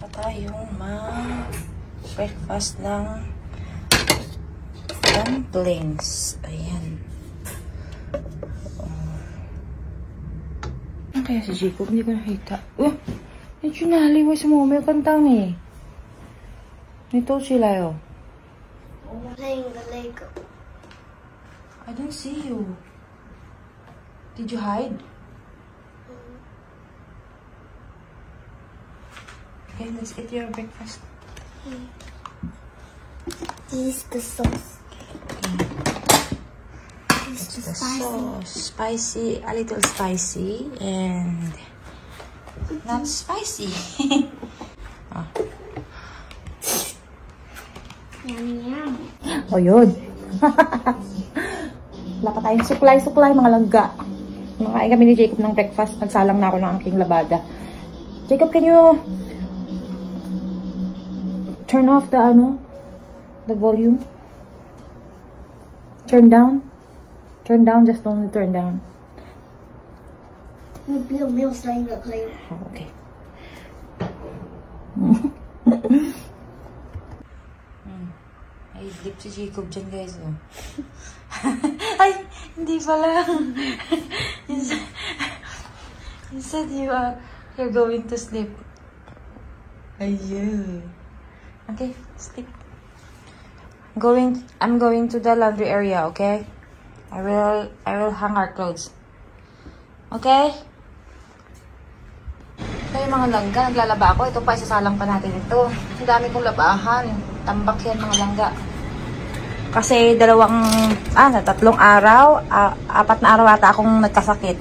pa tayong mag-breakfast ng dumplings. Ayan. Ano kaya si Jacob? Hindi ko nakita. medyo nahaliwa sa mo. May kantang eh. Nito sila yun. Playing the Lego. I don't see you. Did you hide? Okay, let's eat your breakfast. This is the sauce. It's the sauce. Spicy, a little spicy, and not spicy. Oh. Yum, yum. Oh, yun. Wala pa tayong supply, mga langga. Nakain kami ni Jacob ng breakfast. Nagsalang na ako ng aking labada. Jacob, can you turn off the volume? Turn down? Turn down, just only turn down. Meal's like the play. Oh, okay. Ay, dip si Jacob dyan, guys. Oh. Ay, hindi pala. You said you're going to sleep. Ayun. Okay, sleep. I'm going to the laundry area, okay? I will hang our clothes. Okay? Ito yung mga langga. Naglalaba ako. Ito pa, isasalang pa natin ito. Ang dami kong labahan. Tambak yan, mga langga. Kasi tatlong araw, 4 na araw ata akong nagkasakit.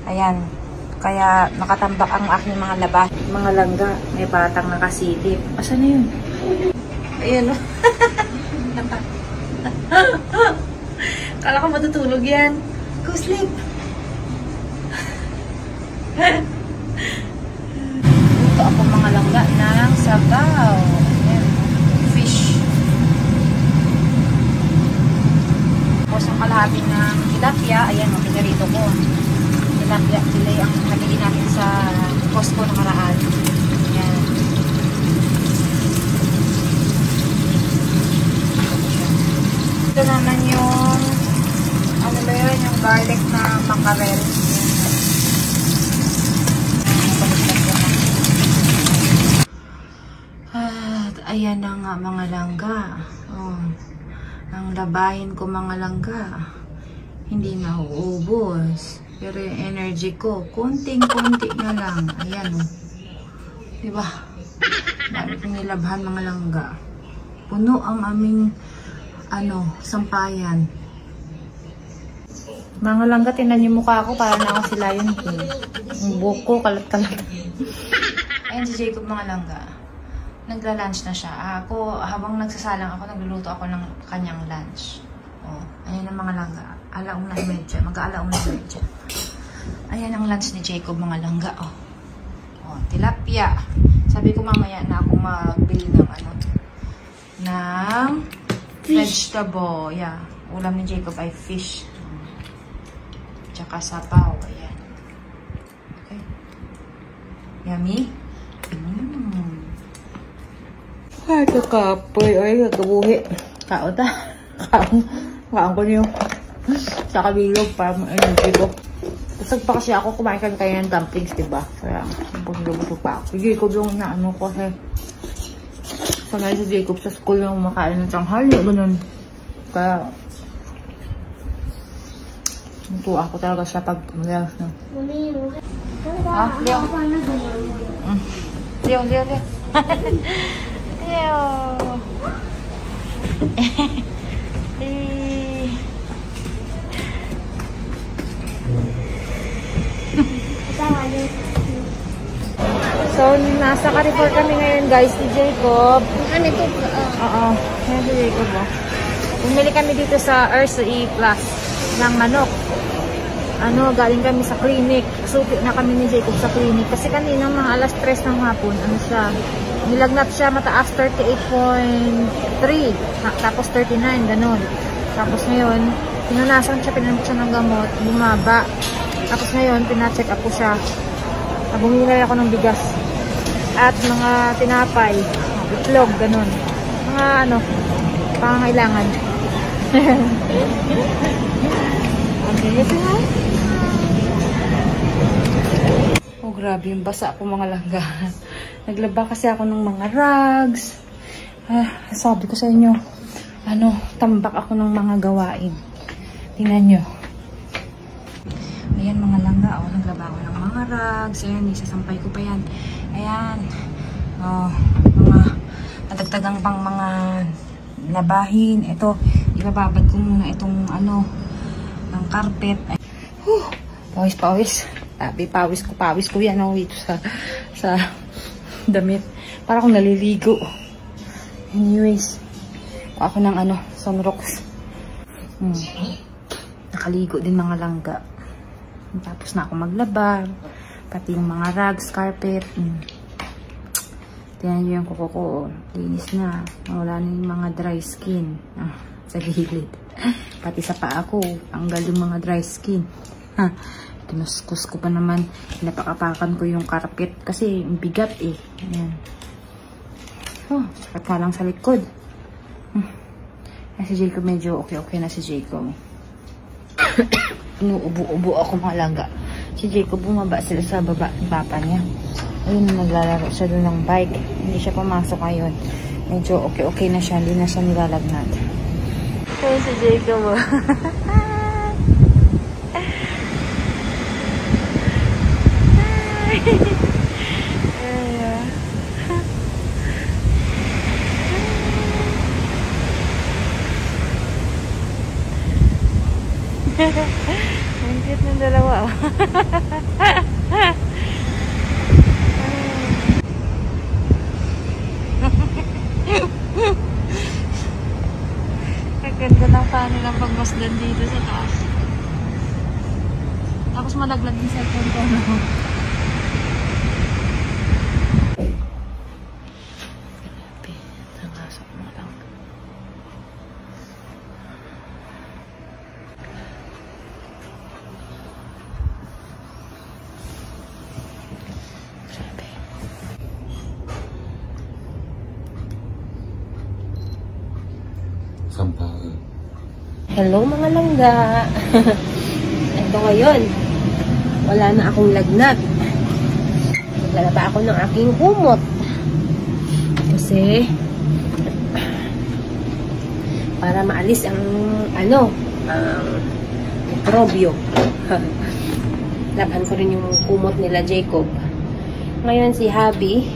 Ayan. Kaya nakatambak ang aking mga laba. Mga langga, may patang nakasilip. Asan na yun? Ayan o. Kala ko matutulog yan. Go sleep. Ito ako mga langga ng sabaw. Ayan. Fish. Tapos ang kalahati ng tilapia. Ayan, pinarito ko. Tilapia, sila ang nabili natin sa Costco nakaraan. Ayan. Ito naman yung yung garlic na mackerel. At ayan na nga mga langga. Oh, ang labahin ko mga langga. Hindi na uubos. Pero yung energy ko, konting-konti na lang. Ayan o. Diba? Dami kong nilabhan mga langga. Puno ang aming sampayan. Mga langga, tinan yung mukha ko para na ako sila yun. Ang buko, kalat-kalat. Ayan si Jacob mga langga. Nagla-lunch na siya. Ako, habang nagsasalang ako, nagluluto ako ng kanyang lunch. Oh, ayan ang mga langga. Alauna medya. Mag-aalauna medya. Ayan ang lunch ni Jacob mga langga. Oh. Oh, tilapia. Sabi ko mamaya na ako magbili ng vegetable. Yeah. Ulam ni Jacob ay fish. Tsaka sabaw. Ayan. Okay. Yummy? Ay, kakapoy. Ay, kakabuhi. Kaon ta. Kaon ko niyo. Sa kabilog para ma-energy ko. Busog pa kasi ako. Kumain ka kayo ng dumplings, diba? Kaya, busog pa ako. Si Jacob yung ko kasi sanay si Jacob sa school yung makain ng tanghali. Ganun. Kaya, ito ako talaga siya pag malalas na. Ah, Leo. Leo. Leo. So, nasa Carrefour kami ngayon guys ni Jacob. Ano ito? Oo. Ayan si Jacob oh. Bumili kami dito sa RCE Plus ng manok. Galing kami sa clinic. Suki na kami ni Jacob sa clinic. Kasi kanina mga alas 3 ng hapon, nilagnat siya mataas 38.3. Tapos 39, ganun. Tapos ngayon, pinunasan siya ng gamot, bumaba. Tapos ngayon, pina-check up ko siya. Bumili ako ng bigas. At mga tinapay, itlog, ganun. Mga ano, pangangailangan. Okay, ito nga. Oh, grabe yung basa ko mga langga. Naglaba kasi ako ng mga rugs. Sabi ko sa inyo, tambak ako ng mga gawain. Tingnan nyo. Ayan mga langga, naglaba ako ng mga rugs. Ayan, isasampay ko pa yan. Ayan. Mga nadagdagang pang mga labahin. Ito, ibababad ko muna itong ng carpet. Pawis. Pawis ko yan dito sa damit. Para akong naliligo. Anyways, ako ng sunrocks. Nakaligo din mga langga. Tapos na ako maglaba. Pati yung mga rugs, carpet. Tingnan nyo yung kuko ko. Linis na. Wala na yung mga dry skin. Sa gilid. Pati sa paa ko. Tanggal yung mga dry skin. Tinuskus ko pa naman. Napakapakan ko yung carpet. Kasi yung bigat eh. Ayan. Sakit ka lang sa likod. Si Jacob medyo okay na si Jacob. Inuubo-ubo ako mga langga. Si Jacob bumaba sila sa baba ng papa niya. Ayun, naglalaro siya doon ng bike. Hindi siya pumasok ngayon. Medyo okay na siya. Hindi na siya nilalagnat. Ayun si Jacob mo. Ang cute ng dalawa. Kaganda ng kanilang pagmasdan dito sa taas. Tapos malaglag yung cellphone ko. Hello mga langga. Ito ngayon, wala na akong lagnat. Naglalaba ako ng aking humot. Kasi para maalis ang mikrobyo. Laban ko rin yung kumot nila Jacob. Ngayon si Habi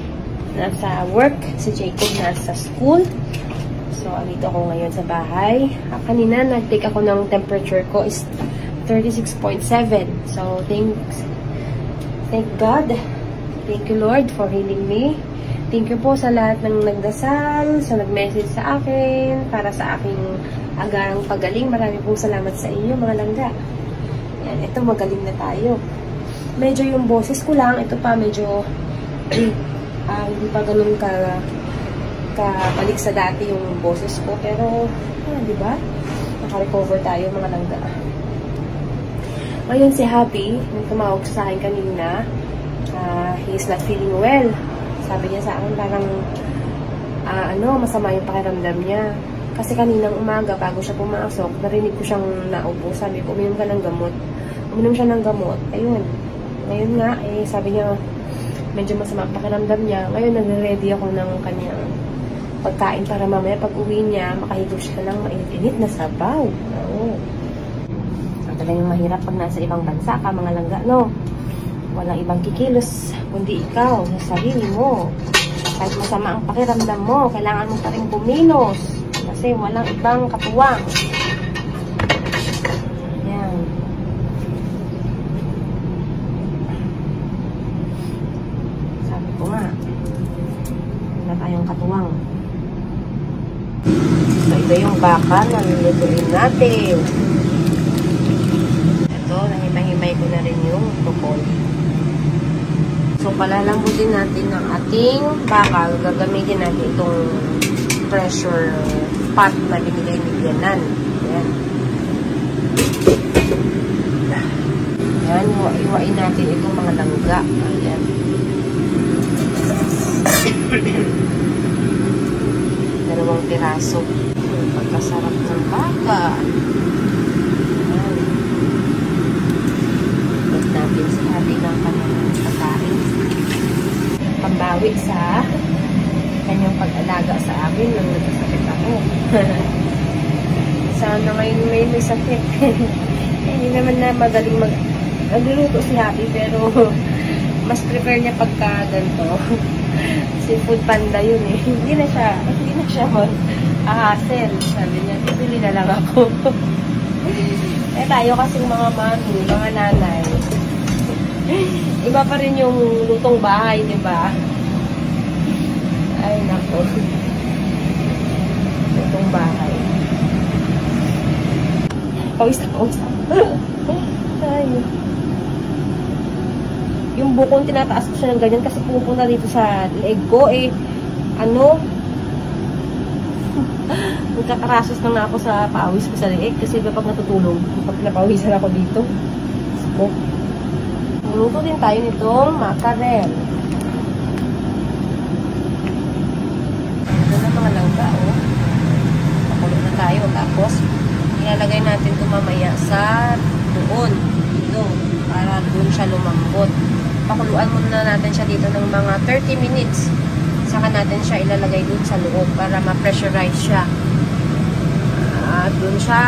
nasa work, si Jacob nasa school. So, andito ako ngayon sa bahay. Kanina, nag-take ako ng temperature ko is 36.7. So, thank God. Thank you, Lord, for healing me. Thank you po sa lahat ng nagdasal, sa nag-message sa akin, para sa aking agarang pagaling. Marami pong salamat sa inyo, mga langga. Yan, ito, magaling na tayo. Medyo yung boses ko lang, ito pa medyo hindi pa ganun kabalik sa dati yung boses ko, pero di ba? Naka-recover tayo mga langga. Ngayon si Happy, nung tumawag sa akin kanina, he is not feeling well. Sabi niya sa akin parang masama yung pakiramdam niya. Kasi kaninang umaga bago siya pumasok, narinig ko siyang naubo. Sabi ko, uminom ka ng gamot. Uminom siya ng gamot. Ayun. Ngayon nga, sabi niya medyo masama ang pakiramdam niya. Ngayon nagre-ready ako ng kanyang pagkain para mamaya pag uwi niya, makahigo siya ng mainit-init na sabaw. Oo. Ang talagang mahirap pag nasa ibang bansa ka, mga langga, no? Walang ibang kikilos, kundi ikaw, sa sarili mo. Kahit masama ang pakiramdam mo, kailangan mo pa rin kumilos. Kasi walang ibang katuwang. Yan. Sabi ko nga, wala tayong katuwang. So, ito yung baka na nilutuin natin. Ito, nahimay-himay ko na rin yung broccoli. So, palalambutin natin ng ating baka. Gagamitin natin itong pressure pot na binigay ni Bianan. Ayan. Ayan, iwain natin itong mga langga. Ayan. Dalawang piraso. Pagkasarap ng baka. Huwag natin si Happy ng kanyang pagkain. Pambawi sa kanyang pag-alaga sa akin nang nagkasakit ako. Sana ngayon may sakit. Hindi naman na magaling nagluluto si Happy, pero mas prefer niya pagka ganito. Si Food Panda yun eh. Hindi na siya mag-hassle. Sabi niya, bibili na lang ako. Eh tayo kasing mga mami, mga nanay. Iba pa rin yung lutong bahay, di ba? Ay, nako. Lutong bahay. Pawis na. Ay. Yung bukong tinataas ko siya ng ganyan kasi pupunta dito sa leg ko eh. Ano? Nagkakarasos na ako sa pawis ko sa leg kasi pag natutulog, pag napawisan ako dito. So, luto din tayo nitong mackerel. Ito na mga langga, oh. Pakulo na tayo. Tapos, ilalagay natin ito mamaya sa doon. Dito. Para doon siya lumambot. Pakuluan muna natin siya dito ng mga 30 minutes. Saka natin siya ilalagay doon sa loob para ma-pressurize siya. At doon siya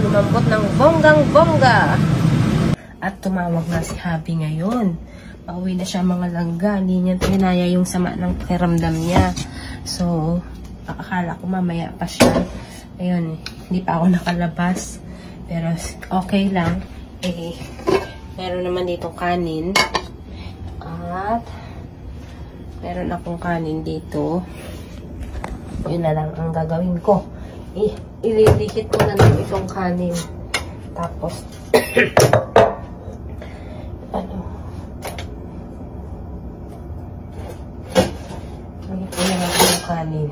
lumambot ng bonggang-bongga. At tumawag na si Happy ngayon. Pauwi na siya mga langga. Hindi niya tinaya yung sama ng pakiramdam niya. So, akala ko mamaya pa siya. Ayun, hindi pa ako nakalabas. Pero okay lang. Eh, meron naman ditong kanin. At meron akong kanin dito. Yun na lang ang gagawin ko. Ililihit ko na lang itong kanin. Tapos ano? Ililihit ko na lang itong kanin.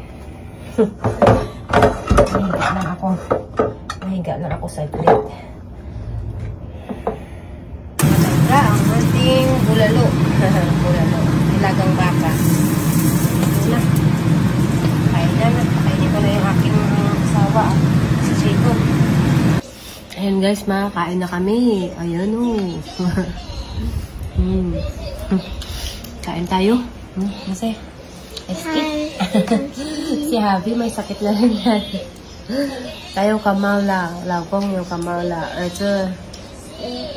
Mahiga na ako sa grid. Ang ating bulalo. Bulalo. Nilagang baka. Na. Kainin ko na yung aking asawa. Si Jacob. Ayan guys, makakain na kami. Ayan o. Kain tayo. Kasi, let's eat. Si Happy may sakit na rin yan. Tayo kamao la. Laupong yung kamao la.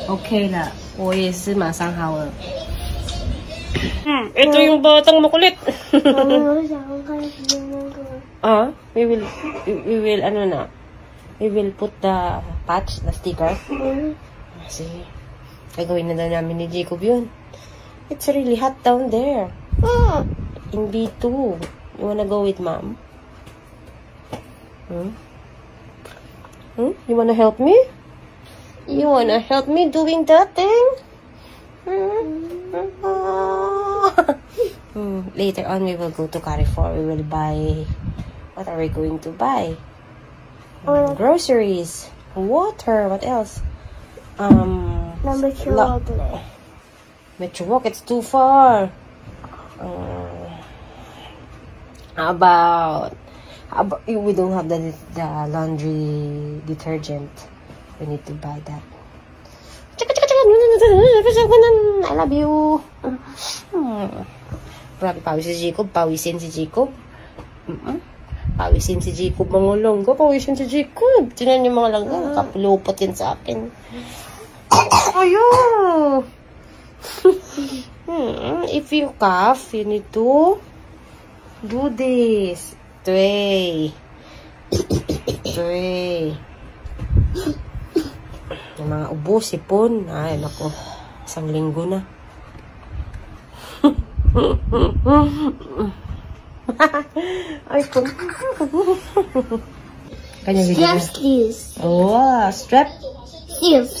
Okay la. 我也是马上好了。Ito yung batang makulit. We will ano na. We will put the patch, the sticker. Sige. Gagawin na daw namin ni Jacob yun. It's really hot down there. In B2. You wanna go with mom? You wanna help me? You wanna help me doing that thing? Later on, we will go to Carrefour. We will buy... What are we going to buy? Groceries. Water. What else? Number 2 Metro Walk. It's too far. How about we don't have the laundry detergent. We need to buy that. I love you. Grabe, pawis si Jacob. Pawisin si Jacob. Pawisin si Jacob, mga langga. Pawisin si Jacob. Tinan niyo mga langga. Kapulupot yan sa akin. Ayun. If you cough, you need to do this. Tway. Yung mga ubo, sipon. Ay, naku. Isang linggo na. Ay, kung... Kanya video na. Oh, strap? Seals.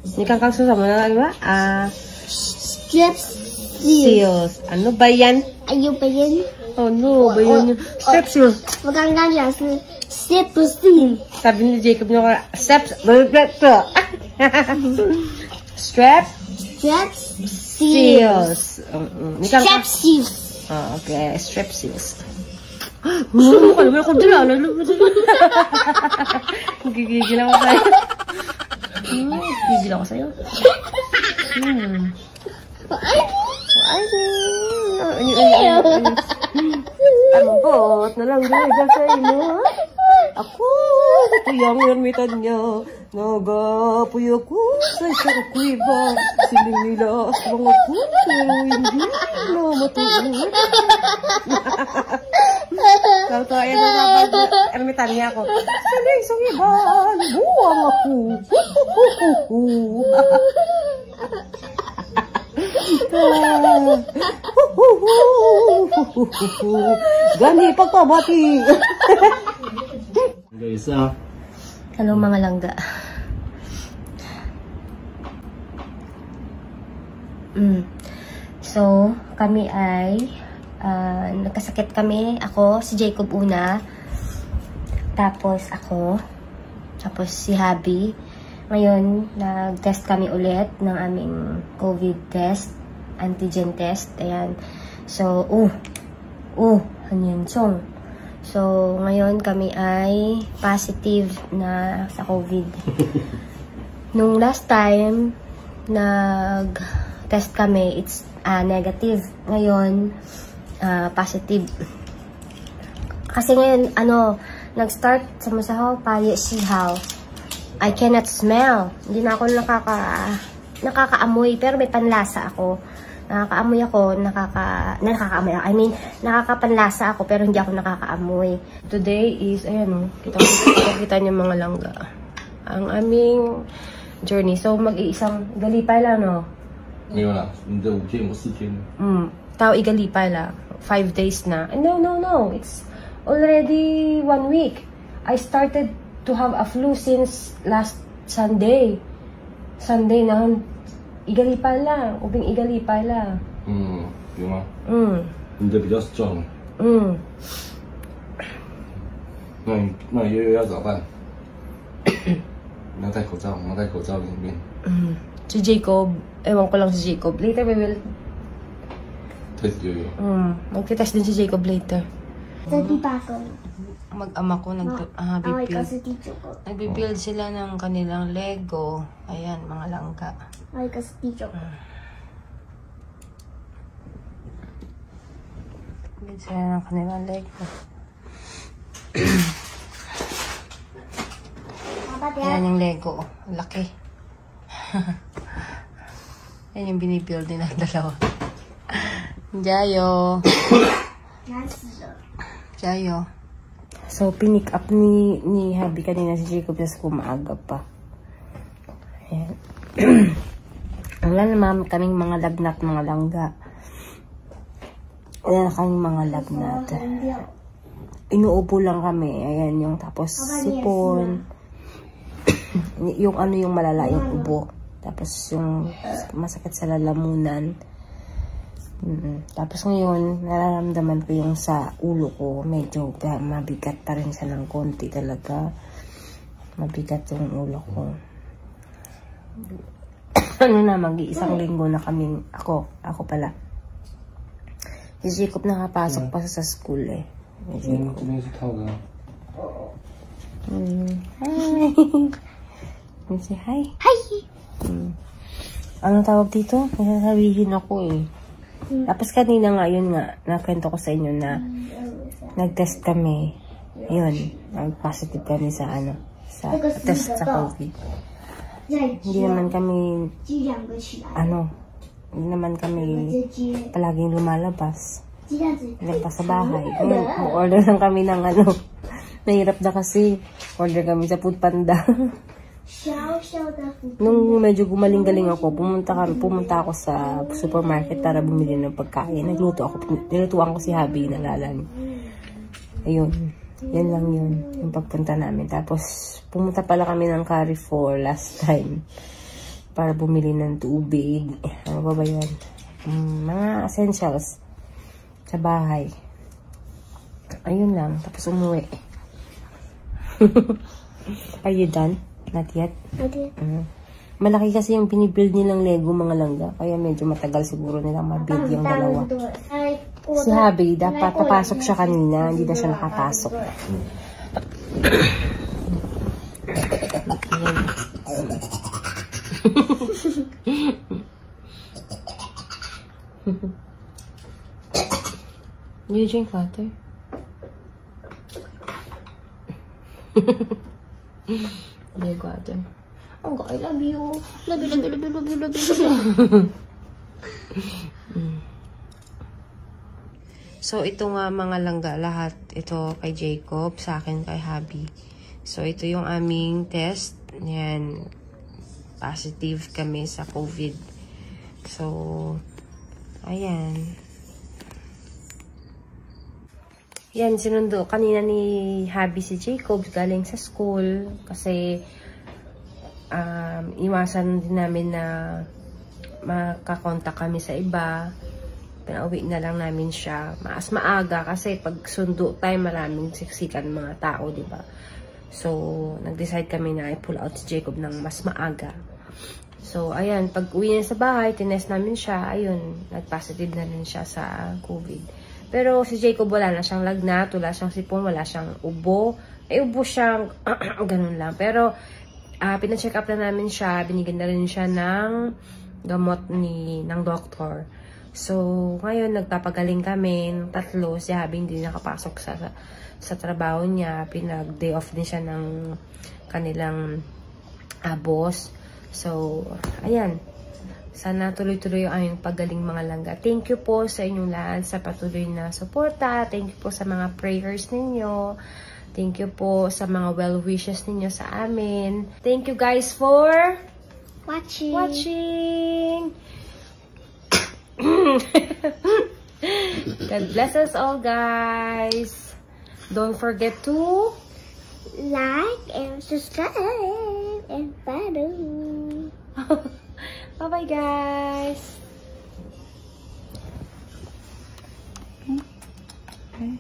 Ini kang susah mo na, diba? Strap seals. Ano ba yan? Ano ba yan? Oh, no. Ba yan? Strap seals. Maganda si strap seals. Sabi ni Jacob nyo, strap seals. Strap seals. Okay, strepsils. Ano ka naman ako dyan? Gigigil ako sa'yo. Gigigil ako sa'yo. Ang bot na lang dyan sa inyo. Ako, kuyang yarmitan niya. Nagapuy ako sa isang kuiba. Siling nila sa mga ko, pero hindi na matuloy. Kauto, ayan na sabag. Yarmitan niya ako. Siling sa iba, buwang ako. Gani, pagpabati. Hello mga langga. So, kami ay nagkasakit kami. Ako, si Jacob una. Tapos ako. Tapos si Habi. Ngayon, nag-test kami ulit ng aming COVID test. Antigen test. Ayan. So, hanyansong. So, ngayon kami ay positive na sa COVID. Nung last time, nag-test kami, it's negative. Ngayon, positive. Kasi ngayon, nag-start sa masahaw, sihaw. I cannot smell. Hindi na ako nakakaamoy, pero may panlasa ako. Nakakaamoy ako, nakakapanlasa ako, pero hindi ako nakakaamoy. Today is, ayan, kita niyo mga langga. Ang aming journey. So, mag-iisang galipay lang, no? Ngayon na, hindi 5天或4天。Tao igalipay lang. 5 days na. No. It's already 1 week. I started to have a flu since last Sunday. Sunday na, igalipay lang. Ubing igalipay lang. 有吗？你的比较重。那月月要咋办？你要戴口罩，你要戴口罩里面。Si Jacob, ewan ko lang si Jacob. Later we will test yoyo. Magte-test din si Jacob later. Mag-ama ko nagbi-build sila ng kanilang Lego. Ayan, mga langka. Build sila ng kanilang Lego. Ayan yung Lego. Laki. Yan yung binibuild nila dalawa. Jayo. Jayo. So, pinick up ni Habi kanina si Jacob kasi kumaaga pa. Ayan. Wala naman kaming mga lagnat, mga langga. Wala kaming mga lagnat. Inuupo lang kami. Ayan yung tapos sipon. Yung yung malala yung ubo. Tapos yung masakit sa lalamunan. Tapos ngayon, nararamdaman ko yung sa ulo ko. Medyo mabigat pa rin siya ng konti talaga. Mabigat yung ulo ko. Mag-iisang linggo na kaming, ako pala. Si Jacob nakapasok pa sa school eh. Hi! Say hi. Hi! Anong tawag dito? Nasasabihin ako eh. Tapos kanina nga, yun nga, nakwento ko sa inyo na nag-test kami. Yun, nag-positive kami sa test sa COVID. Hindi naman kami, hindi naman kami palaging lumalabas. Labas sa bahay. Order lang kami ng nahirap na kasi. Order kami sa Food Panda. Nung medyo gumaling-galing ako, pumunta ako sa supermarket para bumili ng pagkain. Nilutuan ko si Habi, nalala niyo. Ayun, yan lang yun, yung pagpunta namin. Tapos, pumunta pala kami ng Carrefour last time para bumili ng tubig. Ano ba yun? Mga essentials sa bahay. Ayun lang, tapos umuwi. Are you done? Not yet? Not yet. Malaki kasi yung binibuild nilang Lego, mga langga. Kaya medyo matagal siguro nilang mabuild yung dalawa. Si Habi, dapat papasok siya kanina. Hindi na siya nakapasok. You drink water? Drink water. Oh, I love you. Love you, love you, love you, love you, love you. So, ito nga mga langga, lahat ito kay Jacob, sa akin kay Habi. So, ito yung aming test. Yan. Positive kami sa COVID. So, ayan. Yan, sinundo kanina ni Habi si Jacob galing sa school. Kasi, iwasan din namin na makakontak kami sa iba. Pinauwi na lang namin siya. Mas maaga kasi pag sundo tayo, maraming siksikan mga tao, di ba? So, nag-decide kami na i-pull out si Jacob ng mas maaga. So, ayan, pag uwi niya sa bahay, tinest namin siya, ayun, nag-positive na rin siya sa COVID. Pero si Jacob wala na siyang lagnat, wala siyang sipon, wala siyang ubo. Ay, ubo siyang, ganun lang. Pero, pina-check up na namin siya, binigyan na rin siya ng gamot ng doktor. So, ngayon, nagpapagaling kami ng 3. Si Habi hindi nakapasok sa trabaho niya. Pinag-day off din siya ng kanilang boss. So, ayan. Sana tuloy-tuloy ang aming pagaling mga langga. Thank you po sa inyong lahat sa patuloy na suporta. Thank you po sa mga prayers ninyo. Thank you po sa mga well wishes ninyo sa amin. Thank you guys for watching. God bless us all, guys. Don't forget to like and subscribe and follow. Bye-bye, guys. Okay.